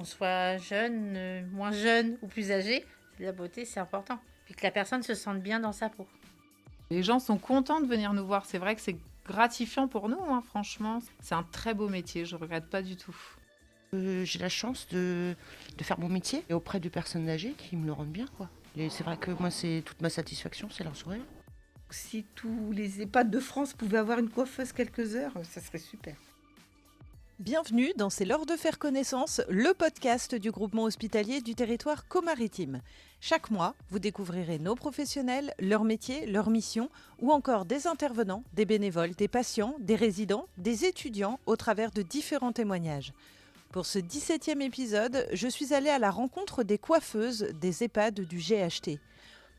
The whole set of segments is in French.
soit jeune, moins jeune ou plus âgé, la beauté c'est important. Puis que la personne se sente bien dans sa peau. Les gens sont contents de venir nous voir. C'est vrai que c'est gratifiant pour nous, franchement. C'est un très beau métier, je ne regrette pas du tout. J'ai la chance de faire mon métier et auprès de personnes âgées qui me le rendent bien, quoi. Et c'est vrai que moi, c'est toute ma satisfaction, c'est leur sourire. Si tous les EHPAD de France pouvaient avoir une coiffeuse quelques heures, ça serait super. Bienvenue dans C'est l'heure de faire connaissance, le podcast du groupement hospitalier du territoire comaritime. Chaque mois, vous découvrirez nos professionnels, leur métier, leur mission, ou encore des intervenants, des bénévoles, des patients, des résidents, des étudiants au travers de différents témoignages. Pour ce 17e épisode, je suis allée à la rencontre des coiffeuses des EHPAD du GHT.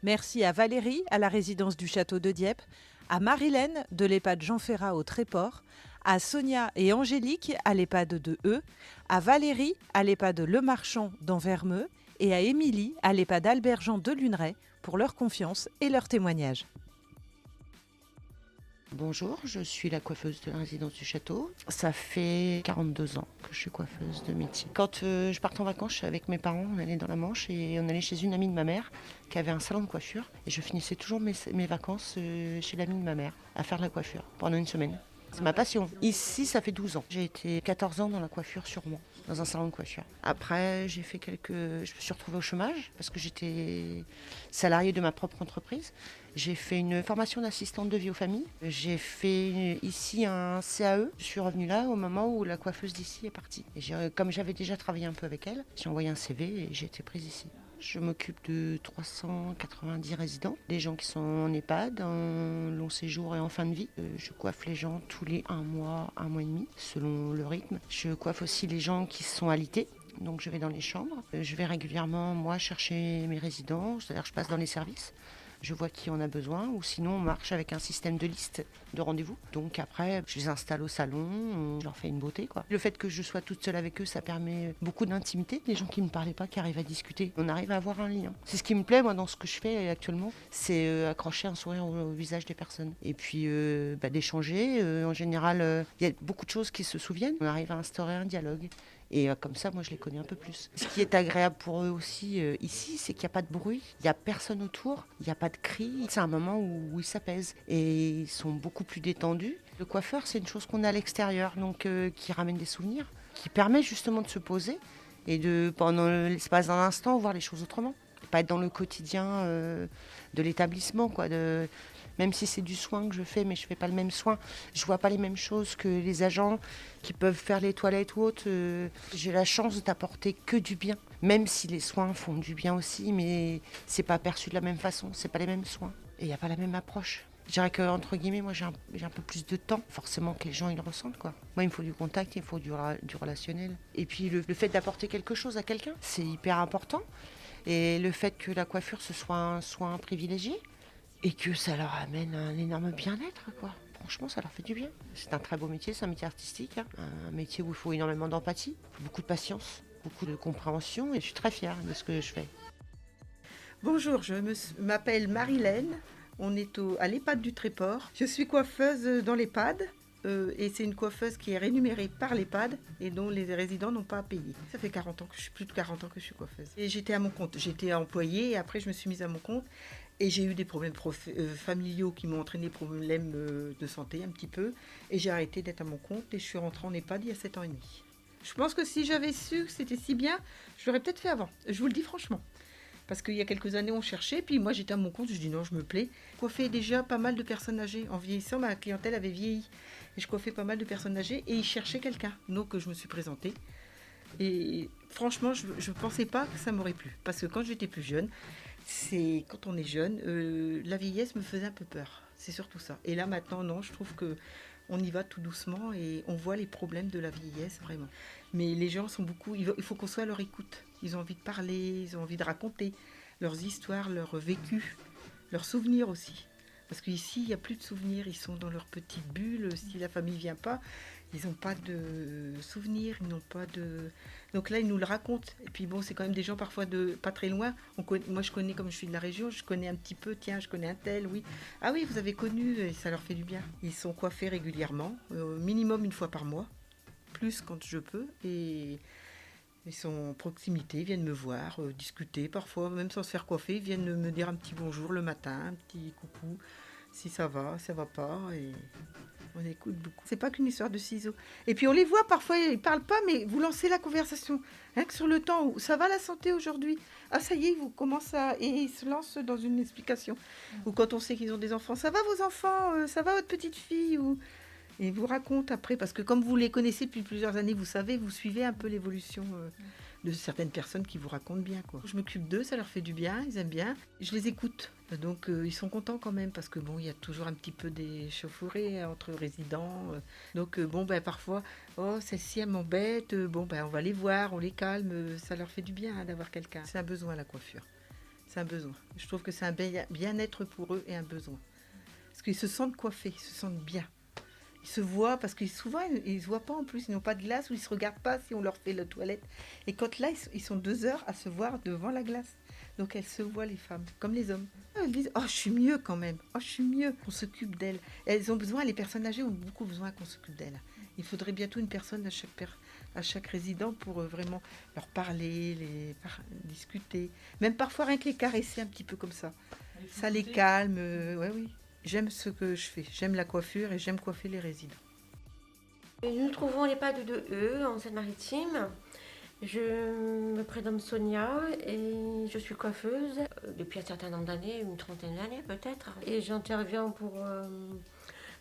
Merci à Valérie, à la résidence du Château de Dieppe, à Marilène, de l'EHPAD Jean Ferrat au Tréport, à Sonia et Angélique, à l'EHPAD de Eu, à Valérie, à l'EHPAD Le Marchand d'Anvermeux, et à Émilie, à l'EHPAD Albert-Jean de Luneray, pour leur confiance et leur témoignage. Bonjour, je suis la coiffeuse de la résidence du château. Ça fait 42 ans que je suis coiffeuse de métier. Quand je partais en vacances avec mes parents, on allait dans la Manche et on allait chez une amie de ma mère qui avait un salon de coiffure. Et je finissais toujours mes vacances chez l'amie de ma mère à faire de la coiffure pendant une semaine. C'est ma passion. Ici, ça fait 12 ans. J'ai été 14 ans dans la coiffure sûrement, dans un salon de coiffure. Après, je me suis retrouvée au chômage parce que j'étais salariée de ma propre entreprise. J'ai fait une formation d'assistante de vie aux familles. J'ai fait ici un CAE. Je suis revenue là au moment où la coiffeuse d'ici est partie. Et comme j'avais déjà travaillé un peu avec elle, j'ai envoyé un CV et j'ai été prise ici. Je m'occupe de 390 résidents, des gens qui sont en EHPAD, en long séjour et en fin de vie. Je coiffe les gens tous les 1 mois et demi, selon le rythme. Je coiffe aussi les gens qui sont alités. Donc je vais dans les chambres. Je vais régulièrement, moi, chercher mes résidents. C'est-à-dire que je passe dans les services. Je vois qui en a besoin, ou sinon on marche avec un système de liste de rendez-vous. Donc après, je les installe au salon, je leur fais une beauté, quoi. Le fait que je sois toute seule avec eux, ça permet beaucoup d'intimité. Les gens qui ne me parlaient pas, qui arrivent à discuter, on arrive à avoir un lien. C'est ce qui me plaît, moi, dans ce que je fais actuellement, c'est accrocher un sourire au visage des personnes. Et puis d'échanger. En général, il y a beaucoup de choses qui se souviennent. On arrive à instaurer un dialogue. Et comme ça, moi, je les connais un peu plus. Ce qui est agréable pour eux aussi ici, c'est qu'il n'y a pas de bruit, il n'y a personne autour, il n'y a pas de cris. C'est un moment où ils s'apaisent et ils sont beaucoup plus détendus. Le coiffeur, c'est une chose qu'on a à l'extérieur, donc qui ramène des souvenirs, qui permet justement de se poser et de, pendant l'espace d'un instant, voir les choses autrement. Pas être dans le quotidien de l'établissement, quoi. Même si c'est du soin que je fais, mais je ne fais pas le même soin. Je ne vois pas les mêmes choses que les agents qui peuvent faire les toilettes ou autres. J'ai la chance d'apporter que du bien. Même si les soins font du bien aussi, mais ce n'est pas perçu de la même façon. Ce n'est pas les mêmes soins. Et il n'y a pas la même approche. Je dirais qu'entre guillemets, moi j'ai un peu plus de temps. Forcément que les gens ils le ressentent, quoi. Moi il me faut du contact, il me faut du relationnel. Et puis le fait d'apporter quelque chose à quelqu'un, c'est hyper important. Et le fait que la coiffure ce soit un soin privilégié, et que ça leur amène un énorme bien-être, quoi. Franchement, ça leur fait du bien. C'est un très beau métier, c'est un métier artistique, un métier où il faut énormément d'empathie, beaucoup de patience, beaucoup de compréhension, et je suis très fière de ce que je fais. Bonjour, m'appelle Marilène. On est à l'EHPAD du Tréport. Je suis coiffeuse dans l'EHPAD. Et c'est une coiffeuse qui est rémunérée par l'EHPAD et dont les résidents n'ont pas à payer. Ça fait plus de 40 ans que je suis coiffeuse. Et j'étais à mon compte. J'étais employée et après je me suis mise à mon compte. Et j'ai eu des problèmes familiaux qui m'ont entraîné des problèmes de santé un petit peu. Et j'ai arrêté d'être à mon compte et je suis rentrée en EHPAD il y a 7 ans et demi. Je pense que si j'avais su que c'était si bien, je l'aurais peut-être fait avant. Je vous le dis franchement. Parce qu'il y a quelques années, on cherchait, puis moi j'étais à mon compte, je dis non, je me plais. Je coiffais déjà pas mal de personnes âgées. En vieillissant, ma clientèle avait vieilli. Et je coiffais pas mal de personnes âgées et ils cherchaient quelqu'un. Donc je me suis présentée. Et franchement, je ne pensais pas que ça m'aurait plu. Parce que quand j'étais plus jeune, quand on est jeune, la vieillesse me faisait un peu peur. C'est surtout ça. Et là maintenant, non, je trouve que on y va tout doucement et on voit les problèmes de la vieillesse, vraiment. Mais les gens sont il faut qu'on soit à leur écoute. Ils ont envie de parler, ils ont envie de raconter leurs histoires, leurs vécus, leurs souvenirs aussi. Parce qu'ici, il n'y a plus de souvenirs, ils sont dans leur petite bulle. Si la famille ne vient pas, ils n'ont pas de souvenirs, ils n'ont pas de... Donc là, ils nous le racontent. Et puis bon, c'est quand même des gens parfois de pas très loin. Moi, je connais, comme je suis de la région, je connais un petit peu, tiens, je connais un tel, oui. Ah oui, vous avez connu, et ça leur fait du bien. Ils sont coiffés régulièrement, minimum une fois par mois, plus quand je peux. Et Ils sont en proximité, ils viennent me voir, discuter, parfois même sans se faire coiffer, ils viennent me dire un petit bonjour le matin, un petit coucou, si ça va pas, et on écoute beaucoup. C'est pas qu'une histoire de ciseaux. Et puis on les voit parfois, ils parlent pas, mais vous lancez la conversation. Rien que sur le temps où ça va la santé aujourd'hui. Ah ça y est, vous commencez à... Et ils se lancent dans une explication. Ou quand on sait qu'ils ont des enfants, ça va vos enfants, ça va votre petite fille ou... Et ils vous racontent après, parce que comme vous les connaissez depuis plusieurs années, vous savez, vous suivez un peu l'évolution de certaines personnes qui vous racontent bien, quoi. Je m'occupe d'eux, ça leur fait du bien, ils aiment bien. Je les écoute, donc ils sont contents quand même, parce que bon, il y a toujours un petit peu des chauffourées entre résidents. Donc parfois, oh, celle-ci, elle m'embête, on va les voir, on les calme, ça leur fait du bien d'avoir quelqu'un. C'est un besoin, la coiffure. C'est un besoin. Je trouve que c'est un bien-être pour eux et un besoin. Parce qu'ils se sentent coiffés, ils se sentent bien. Ils se voient, parce que souvent, ils ne se voient pas en plus, ils n'ont pas de glace, ou ils ne se regardent pas si on leur fait la toilette. Et quand là, ils sont 2 heures à se voir devant la glace. Donc elles se voient, les femmes, comme les hommes. Elles disent, oh, je suis mieux quand même, oh, je suis mieux. On s'occupe d'elles. Elles ont besoin, les personnes âgées ont beaucoup besoin qu'on s'occupe d'elles. Il faudrait bientôt une personne à chaque résident pour vraiment leur parler, discuter. Même parfois rien que les caresser un petit peu comme ça. Ça les calme, oui. J'aime ce que je fais. J'aime la coiffure et j'aime coiffer les résidents. Nous nous trouvons à l'EHPAD de E en Seine-Maritime. Je me prénomme Sonia et je suis coiffeuse depuis un certain nombre d'années, une trentaine d'années peut-être. Et j'interviens pour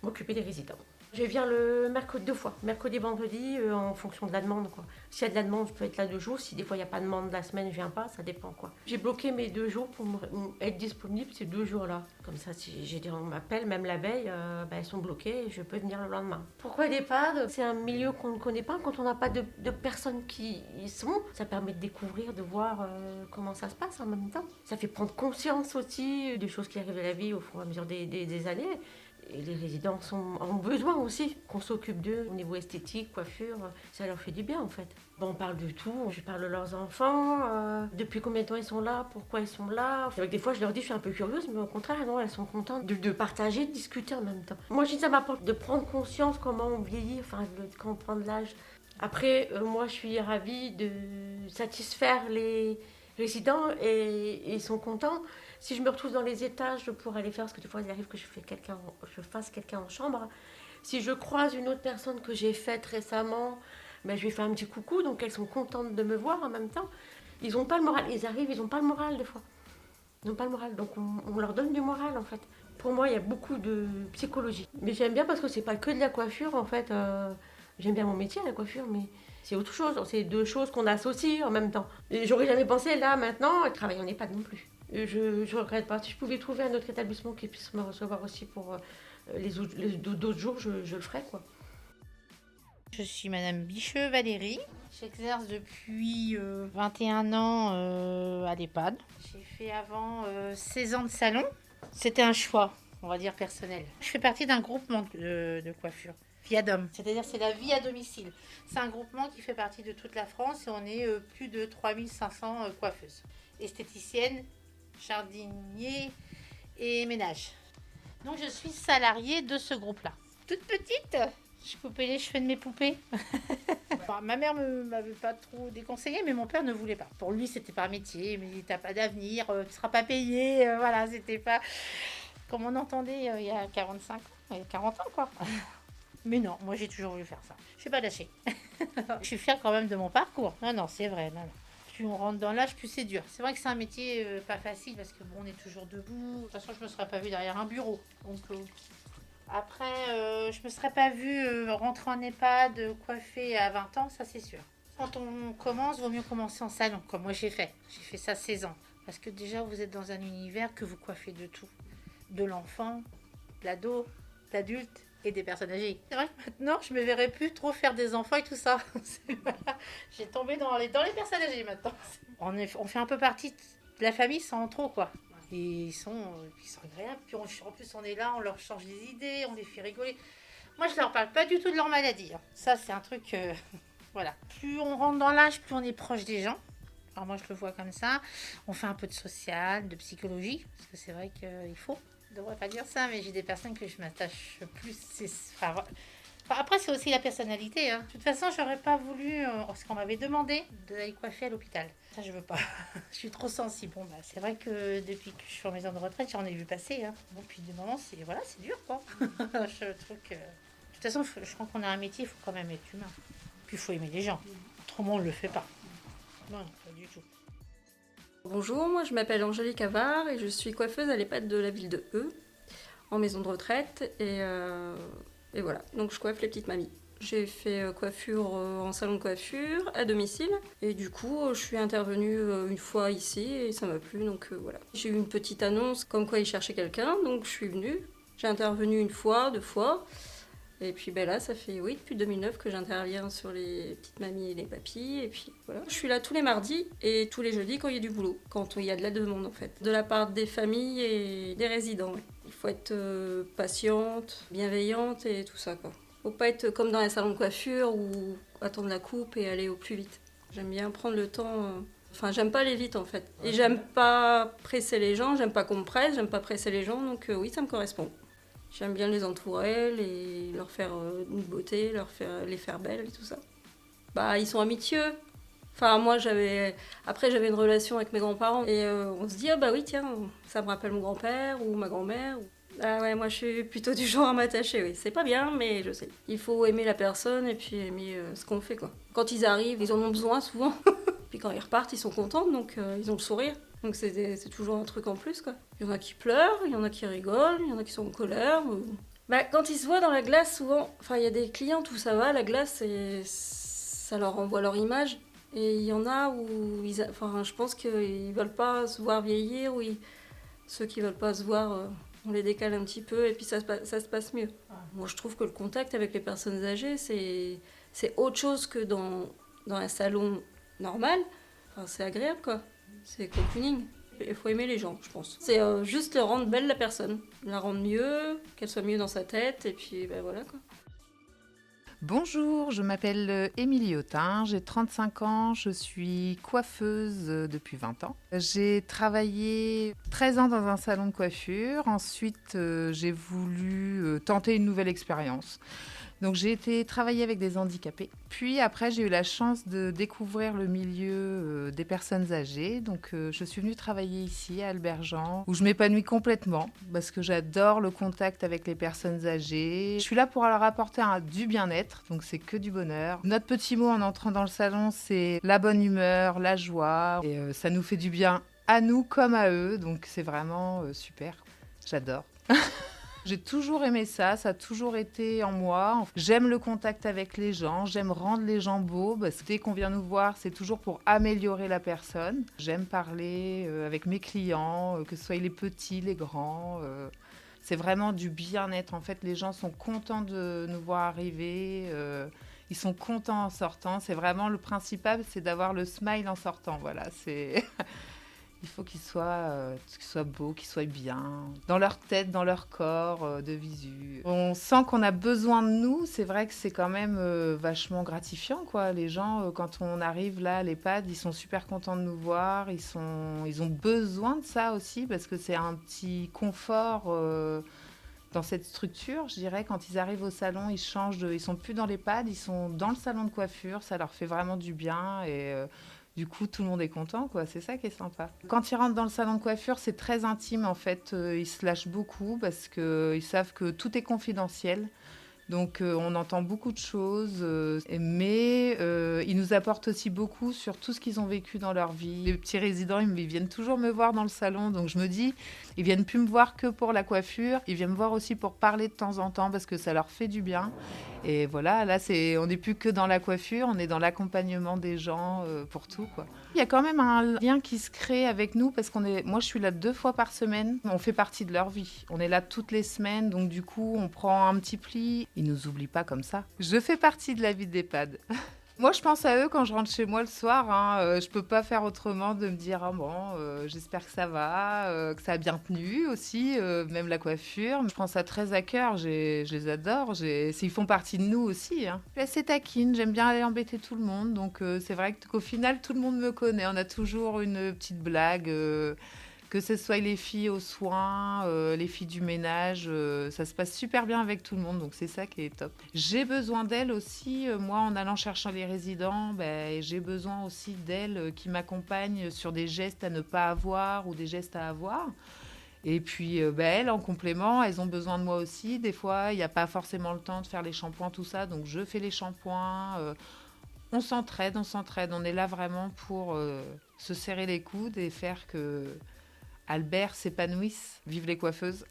m'occuper des résidents. Je viens le mercredi 2 fois, mercredi et vendredi, en fonction de la demande, quoi. S'il y a de la demande, je peux être là 2 jours. Si des fois il n'y a pas de demande de la semaine, je viens pas, ça dépend, quoi. J'ai bloqué mes 2 jours pour être disponible ces 2 jours-là. Comme ça, si on m'appelle, même la veille, elles sont bloquées et je peux venir le lendemain. Pourquoi l'EHPAD ? C'est un milieu qu'on ne connaît pas. Quand on n'a pas de personnes qui y sont, ça permet de découvrir, de voir comment ça se passe en même temps. Ça fait prendre conscience aussi des choses qui arrivent à la vie au fur et à mesure des années. Et les résidents ont besoin aussi qu'on s'occupe d'eux au niveau esthétique, coiffure, ça leur fait du bien en fait. On parle de tout, je parle de leurs enfants, depuis combien de temps ils sont là, pourquoi ils sont là. C'est vrai que des fois je leur dis je suis un peu curieuse, mais au contraire non, elles sont contentes de partager, de discuter en même temps. Moi je dis ça m'apporte de prendre conscience comment on vieillit, quand on prend de l'âge. Après moi je suis ravie de satisfaire les résidents et ils sont contents. Si je me retrouve dans les étages pour aller faire, parce que des fois il arrive que je fasse quelqu'un en chambre. Si je croise une autre personne que j'ai faite récemment, je lui fais un petit coucou, donc elles sont contentes de me voir en même temps. Ils n'ont pas le moral, ils arrivent, ils n'ont pas le moral des fois. Ils n'ont pas le moral, donc on leur donne du moral en fait. Pour moi il y a beaucoup de psychologie. Mais j'aime bien parce que c'est pas que de la coiffure en fait. J'aime bien mon métier la coiffure, mais c'est autre chose. C'est 2 choses qu'on associe en même temps. Et j'aurais jamais pensé là maintenant travailler en EHPAD non plus. Je regrette pas. Si je pouvais trouver un autre établissement qui puisse me recevoir aussi pour les d'autres jours, je le ferais, quoi. Je suis Madame Bicheux Valérie. J'exerce depuis 21 ans à l'EHPAD. J'ai fait avant 16 ans de salon. C'était un choix, on va dire, personnel. Je fais partie d'un groupement de coiffure. Viadom, c'est-à-dire c'est la vie à domicile. C'est un groupement qui fait partie de toute la France et on est plus de 3500 coiffeuses, esthéticiennes, jardiniers et ménages. Donc je suis salariée de ce groupe-là. Toute petite, je coupais les cheveux de mes poupées. Ma mère ne m'avait pas trop déconseillé, mais mon père ne voulait pas. Pour lui, c'était pas un métier, mais t'as pas d'avenir, tu ne seras pas payé, voilà, c'était pas comme on entendait il y a 45 ans, il y a 40 ans quoi. Mais non, moi j'ai toujours voulu faire ça. Je suis pas lâchée. Je suis fière quand même de mon parcours. Non, c'est vrai. Non. Plus on rentre dans l'âge, plus c'est dur. C'est vrai que c'est un métier pas facile parce que bon, on est toujours debout. De toute façon, je me serais pas vue derrière un bureau. Donc après, je me serais pas vue rentrer en EHPAD, coiffer à 20 ans, ça c'est sûr. Quand on commence, vaut mieux commencer en salon, comme moi j'ai fait. J'ai fait ça 16 ans. Parce que déjà, vous êtes dans un univers que vous coiffez de tout. De l'enfant, de l'ado, de l'adulte et des personnes âgées. C'est vrai que maintenant, je me verrais plus trop faire des enfants et tout ça. J'ai tombé dans les personnes âgées maintenant. On fait un peu partie de la famille sans trop, quoi. Et ils sont agréables. Puis en plus, on est là, on leur change des idées, on les fait rigoler. Moi, je leur parle pas du tout de leur maladie. Hein. Ça, c'est un truc... voilà. Plus on rentre dans l'âge, plus on est proche des gens. Alors moi, je le vois comme ça. On fait un peu de social, de psychologie. Parce que c'est vrai qu'il faut. Je ne devrais pas dire ça, mais j'ai des personnes que je m'attache plus. Enfin, après, c'est aussi la personnalité. Hein. De toute façon, j'aurais pas voulu, parce qu'on m'avait demandé d'aller coiffer à l'hôpital. Ça, je veux pas. Je suis trop sensible. Bon, bah, c'est vrai que depuis que je suis en maison de retraite, j'en ai vu passer. Hein. Bon, puis du moment, c'est dur, quoi. Je trouve que... De toute façon, je crois qu'on a un métier, il faut quand même être humain. Puis il faut aimer les gens. Autrement, on le fait pas. Non, pas du tout. Bonjour, moi je m'appelle Angélique Avard et je suis coiffeuse à l'EHPAD de la ville de Eu, en maison de retraite. Et voilà, donc je coiffe les petites mamies. J'ai fait coiffure en salon de coiffure, à domicile. Et du coup, je suis intervenue une fois ici et ça m'a plu, donc voilà. J'ai eu une petite annonce comme quoi ils cherchaient quelqu'un, donc je suis venue. J'ai intervenu une fois, 2 fois. Et puis ben là, ça fait depuis 2009 que j'interviens sur les petites mamies et les papis. Et puis voilà. Je suis là tous les mardis et tous les jeudis quand il y a du boulot, quand il y a de la demande en fait, de la part des familles et des résidents. Ouais. Il faut être patiente, bienveillante et tout ça quoi. Faut pas être comme dans les salons de coiffure ou attendre la coupe et aller au plus vite. J'aime bien prendre le temps. Enfin, j'aime pas aller vite en fait. Et j'aime pas presser les gens, j'aime pas qu'on me presse, j'aime pas presser les gens, donc oui, ça me correspond. J'aime bien les entourer, leur faire une beauté, les faire belles et tout ça. Bah, ils sont amitieux. Enfin, moi, j'avais une relation avec mes grands-parents et on se dit, ah bah oui, tiens, ça me rappelle mon grand-père ou ma grand-mère. Ah ouais, moi, je suis plutôt du genre à m'attacher, oui. C'est pas bien, mais je sais. Il faut aimer la personne et puis aimer ce qu'on fait, quoi. Quand ils arrivent, ils en ont besoin souvent. Puis quand ils repartent, ils sont contents, donc ils ont le sourire. Donc c'est toujours un truc en plus, quoi. Il y en a qui pleurent, il y en a qui rigolent, il y en a qui sont en colère. Bah, quand ils se voient dans la glace, souvent, enfin, il y a des clients où ça va, la glace, ça leur renvoie leur image. Et il y en a où, je pense qu'ils veulent pas se voir vieillir, ou ceux qui veulent pas se voir, on les décale un petit peu, et puis ça se passe mieux. Moi, je trouve que le contact avec les personnes âgées, c'est autre chose que dans un salon normal. Enfin, c'est agréable, quoi. C'est cocooning. Il faut aimer les gens, je pense. C'est juste rendre belle la personne, la rendre mieux, qu'elle soit mieux dans sa tête, et puis ben voilà quoi. Bonjour, je m'appelle Émilie Autin, j'ai 35 ans, je suis coiffeuse depuis 20 ans. J'ai travaillé 13 ans dans un salon de coiffure, ensuite j'ai voulu tenter une nouvelle expérience. Donc j'ai été travailler avec des handicapés. Puis après, j'ai eu la chance de découvrir le milieu des personnes âgées. Donc je suis venue travailler ici à Albergent, où je m'épanouis complètement parce que j'adore le contact avec les personnes âgées. Je suis là pour leur apporter du bien-être, donc c'est que du bonheur. Notre petit mot en entrant dans le salon, c'est la bonne humeur, la joie. Et ça nous fait du bien à nous comme à eux, donc c'est vraiment super. J'adore. J'ai toujours aimé ça, ça a toujours été en moi. J'aime le contact avec les gens, j'aime rendre les gens beaux. Parce que dès qu'on vient nous voir, c'est toujours pour améliorer la personne. J'aime parler avec mes clients, que ce soit les petits, les grands. C'est vraiment du bien-être. En fait, les gens sont contents de nous voir arriver. Ils sont contents en sortant. C'est vraiment le principal, c'est d'avoir le smile en sortant. Voilà, c'est... Il faut qu'ils soient beaux, qu'ils soient bien, dans leur tête, dans leur corps, de visu. On sent qu'on a besoin de nous, c'est vrai que c'est quand même vachement gratifiant, quoi. Les gens, quand on arrive là à l'EHPAD, ils sont super contents de nous voir, ils ont besoin de ça aussi, parce que c'est un petit confort dans cette structure, je dirais. Quand ils arrivent au salon, ils sont plus dans l'EHPAD, ils sont dans le salon de coiffure, ça leur fait vraiment du bien et... Du coup, tout le monde est content, quoi. C'est ça qui est sympa. Quand ils rentrent dans le salon de coiffure, c'est très intime, en fait. Ils se lâchent beaucoup parce qu'ils savent que tout est confidentiel. Donc, on entend beaucoup de choses. Mais ils nous apportent aussi beaucoup sur tout ce qu'ils ont vécu dans leur vie. Les petits résidents, ils viennent toujours me voir dans le salon. Donc, je me dis, ils viennent plus me voir que pour la coiffure. Ils viennent me voir aussi pour parler de temps en temps parce que ça leur fait du bien. Et voilà, là, on n'est plus que dans la coiffure, on est dans l'accompagnement des gens pour tout, quoi. Il y a quand même un lien qui se crée avec nous parce moi, je suis là 2 fois par semaine. On fait partie de leur vie. On est là toutes les semaines, donc du coup, on prend un petit pli. Ils nous oublient pas comme ça. Je fais partie de la vie d'EHPAD. Moi, je pense à eux quand je rentre chez moi le soir. Je peux pas faire autrement de me dire j'espère que ça va, que ça a bien tenu aussi, même la coiffure. Je prends ça très à cœur. Je les adore. Ils font partie de nous aussi. Hein. Je suis assez taquine. J'aime bien aller embêter tout le monde. Donc c'est vrai qu'au final, tout le monde me connaît. On a toujours une petite blague. Que ce soit les filles aux soins, les filles du ménage, ça se passe super bien avec tout le monde, donc c'est ça qui est top. J'ai besoin d'elles aussi, moi en allant chercher les résidents, j'ai besoin aussi d'elles qui m'accompagnent sur des gestes à ne pas avoir ou des gestes à avoir. Et puis elles, en complément, elles ont besoin de moi aussi. Des fois, il n'y a pas forcément le temps de faire les shampoings, tout ça, donc je fais les shampoings. On s'entraide. On est là vraiment pour se serrer les coudes et faire que Albert s'épanouisse. Vive les coiffeuses.